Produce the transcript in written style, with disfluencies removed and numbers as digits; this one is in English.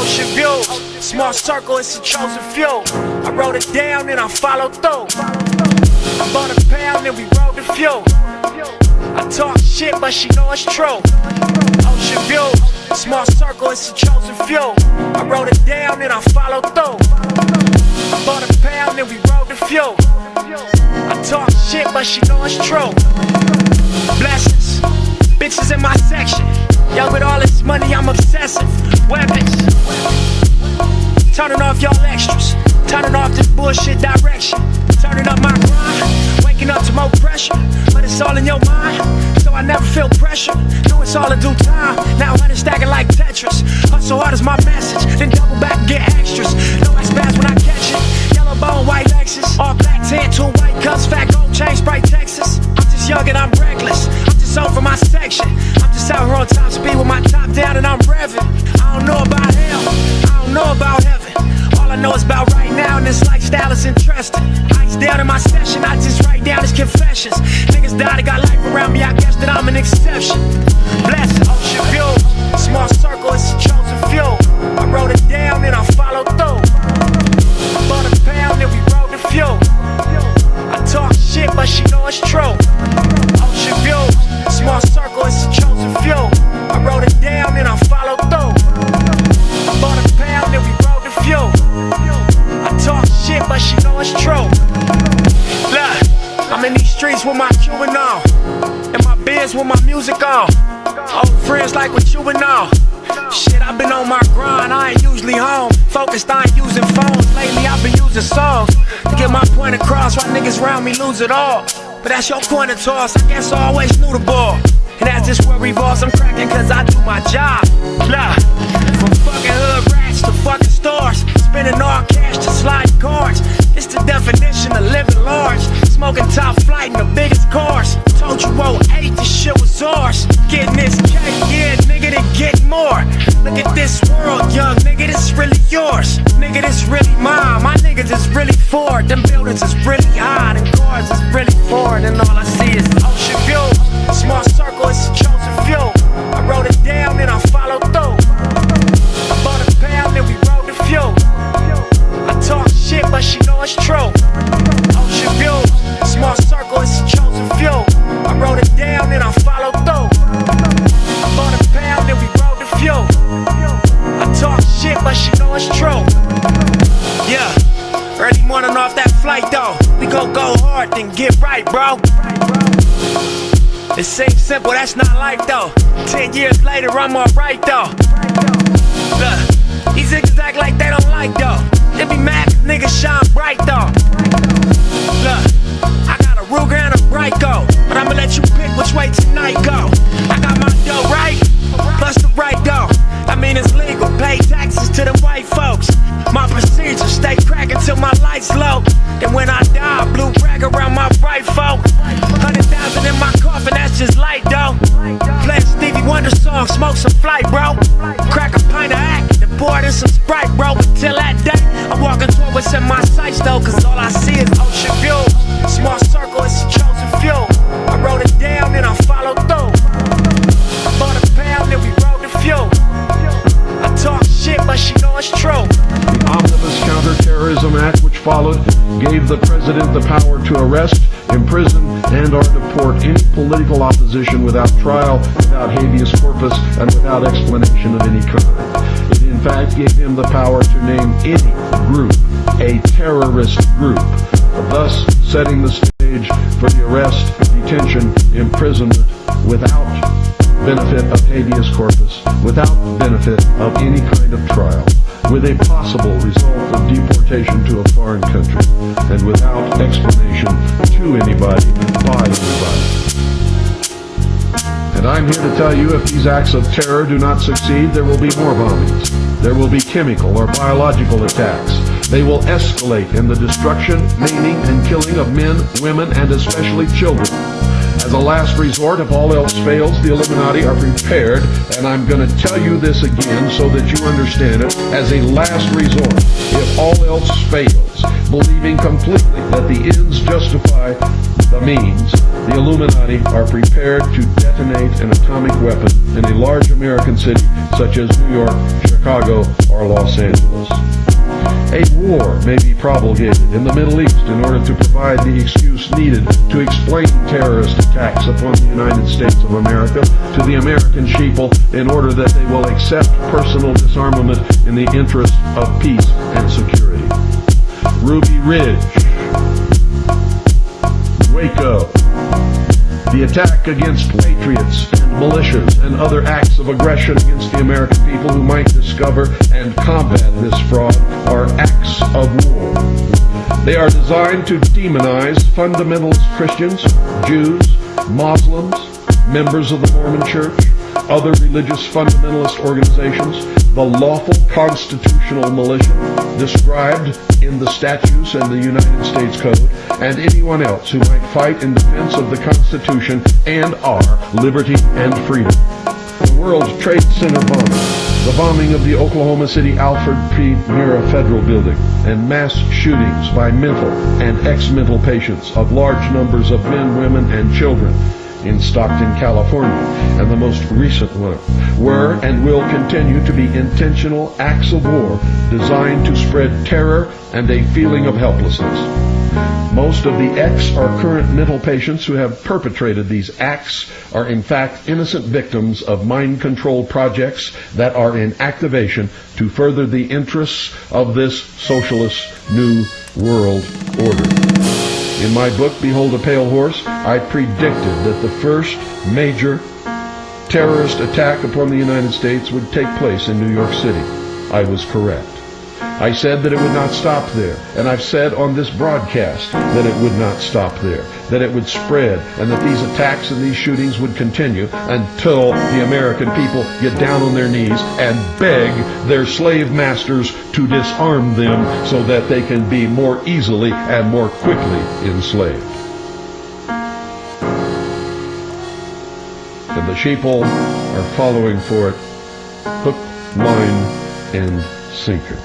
Ocean view, small circle, it's a chosen few. I wrote it down and I followed through. I bought a pound and we rode the fuel. I talk shit but she know it's true. Ocean view, small circle, it's a chosen few. I wrote it down and I followed through. I bought a pound and we rode the fuel. I talk shit but she know it's true. Blessings, bitches in my section. Yo, with all this money I'm obsessive. Weapons, turning off y'all extras. Turning off this bullshit direction. Turning up my grind, waking up to more pressure. But it's all in your mind, so I never feel pressure. Know it's all in due time, now I'm stacking like Tetris. Hustle hard is my message, then double back and get extras. No I spaz when I catch it. Yellow bone, white Lexus. All black tan, two white cups, fat gold chain, Sprite Texas. I'm just young and I'm reckless, I'm just on for my section. I'm just out here on top speed with my top down and I'm revving. I don't know about hell, I don't know about heaven. All I know is about right now and this lifestyle is interesting. Ice down in my session, I just write down his confessions. Niggas died, they got life around me, I guess that I'm an exception. Blessed, ocean view, small circle, it's a chosen few. I wrote it down and I followed through. I bought a pound and we rode the fuel. I talk shit but she know it's true. Ocean view, small circle, it's a chosen few. I wrote it down and I followed through. I bought a pound and we rode the fuel. I talk shit but she know it's true. Look, I'm in these streets with my Cuban on, and my biz with my music on. Old friends like what you been on. Shit, I've been on my grind, I ain't usually home. Focused, I ain't using phones. Lately I've been using songs to get my point across. Why niggas around me lose it all. But that's your coin to toss, I guess I always knew the ball. And as this world revolves, I'm cracking cause I do my job. Look, from fucking hood rats to fucking stars, spending all cash to sliding cards. It's the definition of living large. Smoking top flight in the biggest cars. Told you 08, this shit was ours. Getting this cake, yeah, nigga, then get more. Look at this world, young nigga, this really yours. Nigga, this really mine, my niggas is really Ford. Them buildings is really high, them cars is really Ford. And all I see is ocean view, small circle, it's a chosen few. I wrote it down and I followed through. I bought a pound and we rode the fuel. I talk shit but she know it's true. Ocean view, small circle, it's a chosen few. I wrote it down and I followed through. I bought a pound and we rode the fuel. I talk shit but she know it's true. Yeah, early morning off that flight though. We gon' go hard then get right, bro. It seems simple, that's not life though. 10 years later I'm alright though. Look, these niggas act like they don't like though. They be mad cause niggas shine bright though. Look, I got a Ruger and a Brico, but I'ma let you pick which way tonight go. I got my dough right, plus the right dough. I mean it's legal, pay taxes to the white folks. My procedure, stay crackin' till my lights low. Then when I die, blue rag around my right folk. 100,000 in my coffin, that's just light though. Play a Stevie Wonder song, smoke some flight, bro. Crack a pint of act, then pour it in some Sprite, bro. Until that day, I'm walking toward what's in my sights though. Cause all I see is ocean view. Small circle, it's a chosen few. I wrote it down and I followed through. I bought a pound and we rode the fuel. I talk shit but she know it's true. The Omnibus Counterterrorism Act, which followed, gave the president the power to arrest, imprison, and or deport any political opposition without trial, without habeas corpus, and without explanation of any kind. It in fact gave him the power to name any group a terrorist group, thus setting the stage for the arrest, detention, imprisonment without benefit of habeas corpus, without benefit of any kind of trial, with a possible result of deportation to a foreign country, and without explanation to anybody, by anybody. And I'm here to tell you, if these acts of terror do not succeed, there will be more bombings. There will be chemical or biological attacks. They will escalate in the destruction, maiming, and killing of men, women, and especially children. As a last resort, if all else fails, the Illuminati are prepared, and I'm going to tell you this again so that you understand it, as a last resort, if all else fails, believing completely that the ends justify the means, the Illuminati are prepared to detonate an atomic weapon in a large American city such as New York, Chicago, or Los Angeles. A war may be promulgated in the Middle East in order to provide the excuse needed to explain terrorist attacks upon the United States of America to the American sheeple in order that they will accept personal disarmament in the interest of peace and security. Ruby Ridge, Waco, the attack against patriots and militias and other acts of aggression against the American people who might discover and combat this fraud are acts of war. They are designed to demonize fundamentalist Christians, Jews, Muslims, members of the Mormon Church, other religious fundamentalist organizations, the lawful constitutional militia described in the statutes and the United States Code, and anyone else who might fight in defense of the Constitution and our liberty and freedom. The World Trade Center bombing, the bombing of the Oklahoma City Alfred P. Murrah Federal Building, and mass shootings by mental and ex-mental patients of large numbers of men, women, and children in Stockton, California, and the most recent one, were and will continue to be intentional acts of war designed to spread terror and a feeling of helplessness. Most of the ex or current mental patients who have perpetrated these acts are in fact innocent victims of mind control projects that are in activation to further the interests of this socialist new world order. In my book, Behold a Pale Horse, I predicted that the first major terrorist attack upon the United States would take place in New York City. I was correct. I said that it would not stop there, and I've said on this broadcast that it would not stop there, that it would spread, and that these attacks and these shootings would continue until the American people get down on their knees and beg their slave masters to disarm them so that they can be more easily and more quickly enslaved. And the sheeple are following for it, hook, line, and sinker.